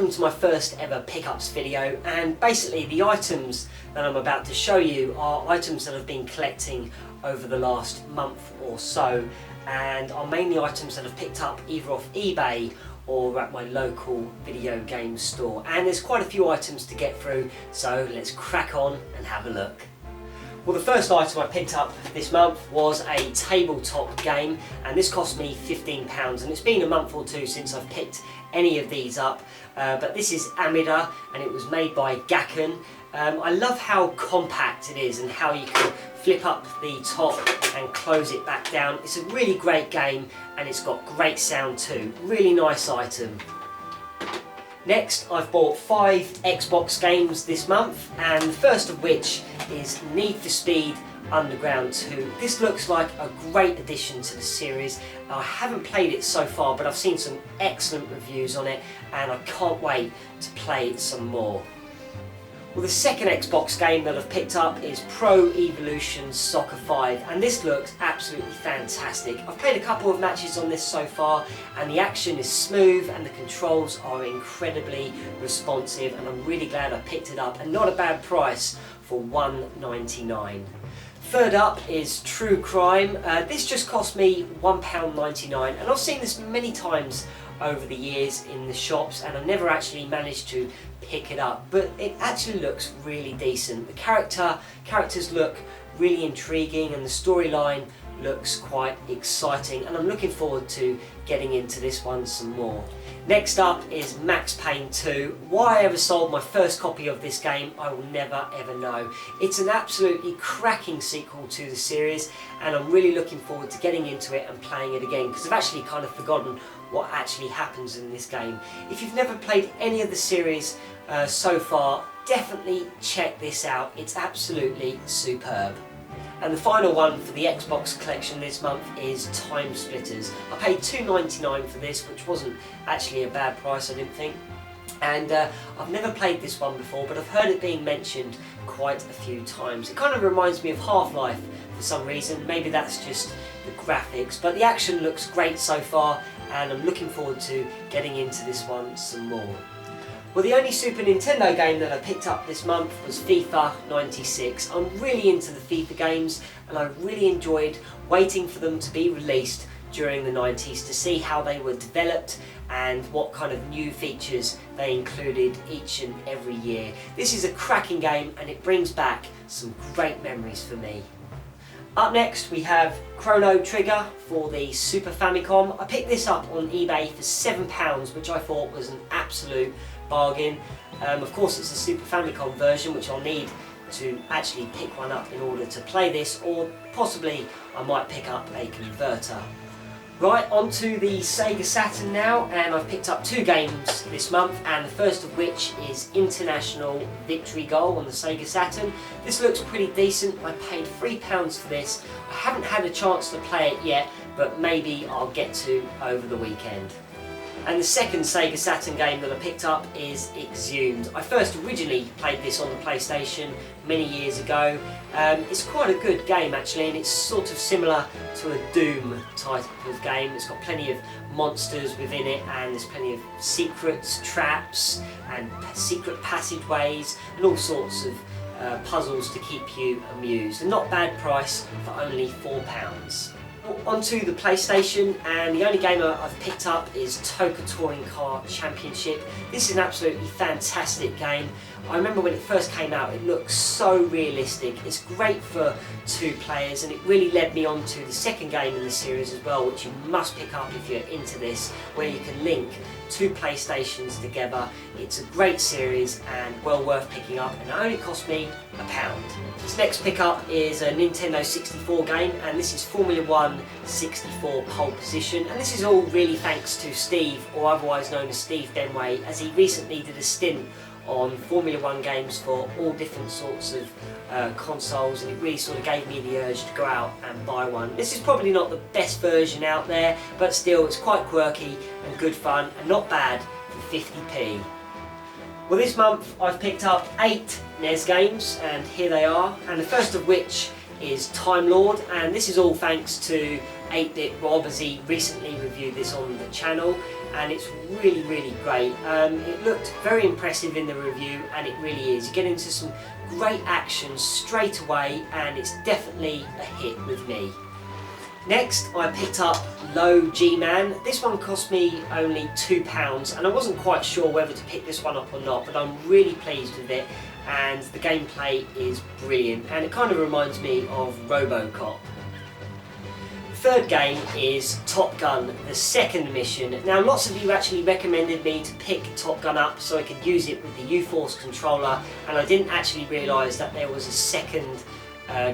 welcome to my first ever pickups video, and basically the items that I'm about to show you are items that I've been collecting over the last month or so, and are mainly items that I've picked up either off eBay or at my local video game store. And there's quite a few items to get through, so let's crack on and have a look. Well, the first item I picked up this month was a tabletop game, and this cost me £15, and it's been a month or two since I've picked any of these up, but this is Amida and it was made by Gakken. I love how compact it is and how you can flip up the top and close it back down. It's a really great game and it's got great sound too. Really nice item. Next, I've bought 5 Xbox games this month, and the first of which is Need for Speed Underground 2. This looks like a great addition to the series. I haven't played it so far, but I've seen some excellent reviews on it and I can't wait to play it some more. Well, the second Xbox game that I've picked up is Pro Evolution Soccer 5, and this looks absolutely fantastic. I've played a couple of matches on this so far, and the action is smooth and the controls are incredibly responsive, and I'm really glad I picked it up, and not a bad price for £1.99. Third up is True Crime. This just cost me £1.99, and I've seen this many times over the years in the shops, and I've never actually managed to pick it up, but it actually looks really decent. The characters look really intriguing and the storyline looks quite exciting, and I'm looking forward to getting into this one some more. Next up is MAXPAYNE 2. Why I ever sold my first copy of this game, I will never ever know. It's an absolutely cracking sequel to the series, and I'm really looking forward to getting into it and playing it again, because I've actually kind of forgotten what actually happens in this game. If you've never played any of the series so far, definitely check this out. It's absolutely superb. And the final one for the Xbox collection this month is TIMESPLITTERS. I paid £2.99 for this, which wasn't actually a bad price, I didn't think. And I've never played this one before, but I've heard it being mentioned quite a few times. It kind of reminds me of Half-Life for some reason. Maybe that's just the graphics, but the action looks great so far, and I'm looking forward to getting into this one some more. Well, the only Super Nintendo game that I picked up this month was FIFA 96. I'm really into the FIFA games, and I really enjoyed waiting for them to be released during the 90s to see how they were developed and what kind of new features they included each and every year. This is a cracking game and it brings back some great memories for me. Up next we have Chrono Trigger for the Super Famicom. I picked this up on eBay for £7, which I thought was an absolute bargain. Of course it's a Super Famicom version, which I'll need to actually pick one up in order to play this, or possibly I might pick up a converter. Right, on to the Sega Saturn now, and I've picked up 2 games this month, and the first of which is International Victory Goal on the Sega Saturn. This looks pretty decent. I paid £3 for this. I haven't had a chance to play it yet, but maybe I'll get to over the weekend. And the second Sega Saturn game that I picked up is EXHUMED. I first originally played this on the PlayStation many years ago. It's quite a good game actually, and it's sort of similar to a Doom type of game. It's got plenty of monsters within it, and there's plenty of secrets, traps and secret passageways and all sorts of puzzles to keep you amused. And not bad price for only £4. Onto the PlayStation, and the only game I've picked up is TOCA Touring Car Championship. This is an absolutely fantastic game. I remember when it first came out, it looked so realistic. It's great for 2 players, and it really led me on to the second game in the series as well, which you must pick up if you're into this, where you can link 2 PlayStations together. It's a great series and well worth picking up, and it only cost me £1. This next pickup is a Nintendo 64 game, and this is Formula 1 64 Pole Position, and this is all really thanks to Steve, or otherwise known as Steve Benway, as he recently did a stint on Formula 1 games for all different sorts of consoles, and it really sort of gave me the urge to go out and buy one. This is probably not the best version out there, but still it's quite quirky and good fun and not bad for 50p. Well, this month I've picked up 8 NES games, and here they are, and the first of which is Time Lord, and this is all thanks to 8-Bit Rob, as he recently reviewed this on the channel. and it's really great. It looked very impressive in the review, and it really is. You get into some great action straight away, and it's definitely a hit with me. Next, I picked up Low G-Man. This one cost me only £2, and I wasn't quite sure whether to pick this one up or not, but I'm really pleased with it, and the gameplay is brilliant, and it kind of reminds me of RoboCop. The third game is Top Gun, the second mission. Now, lots of you actually recommended me to pick Top Gun up so I could use it with the U-Force controller, and I didn't actually realise that there was a second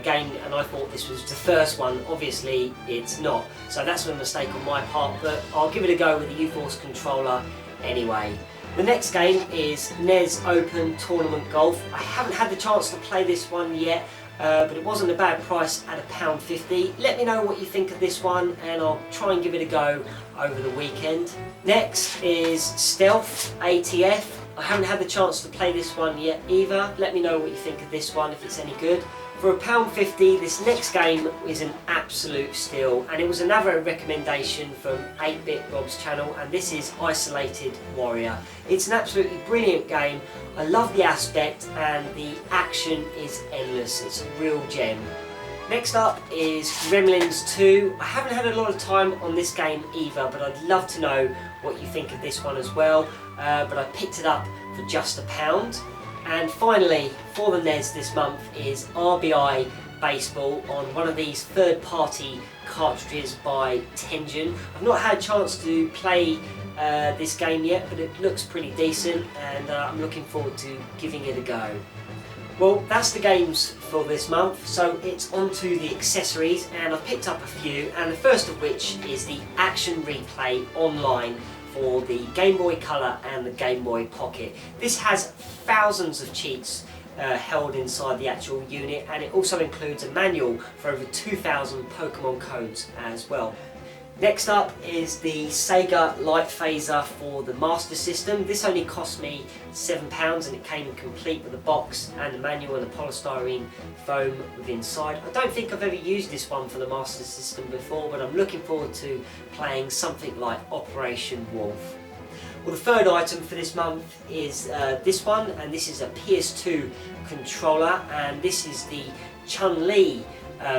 game, and I thought this was the first one. Obviously it's not, so that's a mistake on my part, but I'll give it a go with the U-Force controller anyway. The next game is NES Open Tournament Golf. I haven't had the chance to play this one yet, but it wasn't a bad price at £1.50. Let me know what you think of this one, and I'll try and give it a go over the weekend. Next is Stealth ATF. I haven't had the chance to play this one yet either. Let me know what you think of this one, if it's any good. For £1.50, this next game is an absolute steal, and it was another recommendation from 8-Bit Rob's channel, and this is Isolated Warrior. It's an absolutely brilliant game. I love the aspect, and the action is endless. It's a real gem. Next up is Gremlins 2. I haven't had a lot of time on this game either, but I'd love to know what you think of this one as well. But I picked it up for just £1. And finally, for the NES this month is RBI Baseball on one of these third-party cartridges by Tengen. I've not had a chance to play this game yet, but it looks pretty decent, and I'm looking forward to giving it a go. Well, that's the games for this month, so it's on to the accessories, and I've picked up a few, and the first of which is the Action Replay Online for the Game Boy Color and the Game Boy Pocket. This has thousands of cheats held inside the actual unit, and it also includes a manual for over 2,000 Pokemon codes as well. Next up is the SEGA Light Phaser for the Master System. This only cost me £7, and it came complete with a box and the manual and the polystyrene foam within inside. I don't think I've ever used this one for the Master System before, but I'm looking forward to playing something like Operation Wolf. Well, the third item for this month is this one, and this is a PS2 controller, and this is the CHUNLI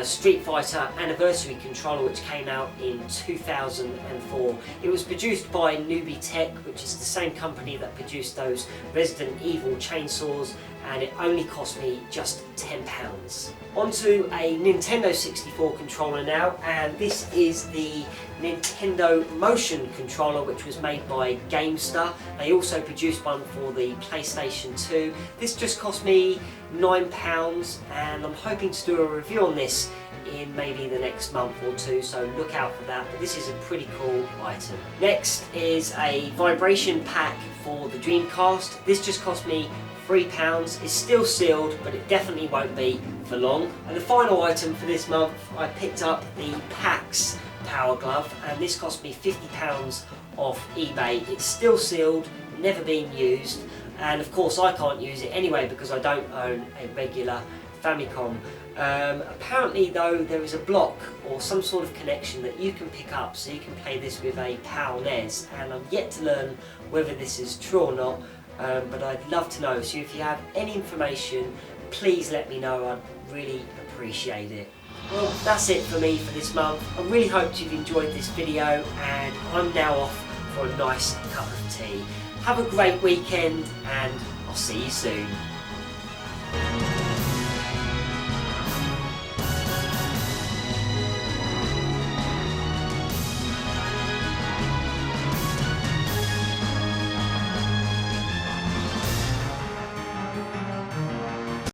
Street Fighter Anniversary controller, which came out in 2004. It was produced by Newbie Tech, which is the same company that produced those Resident Evil chainsaws, and it only cost me just £10. Onto a Nintendo 64 controller now, and this is the Nintendo Motion controller, which was made by GameStar. They also produced one for the PlayStation 2. This just cost me £9, and I'm hoping to do a review on this in maybe the next month or two, so look out for that, but this is a pretty cool item. Next is a vibration pack for the Dreamcast. This just cost me £3. It's still sealed, but it definitely won't be for long. And the final item for this month, I picked up the PAX Power Glove, and this cost me £50 off eBay. It's still sealed, never been used, and of course I can't use it anyway because I don't own a regular Famicom. Apparently though, there is a block or some sort of connection that you can pick up so you can play this with a PAL NES, and I'm yet to learn whether this is true or not, but I'd love to know. So if you have any information, please let me know. I'd really appreciate it. Well, that's it for me for this month. I really hope you've enjoyed this video, and I'm now off for a nice cup of tea. Have a great weekend, and I'll see you soon.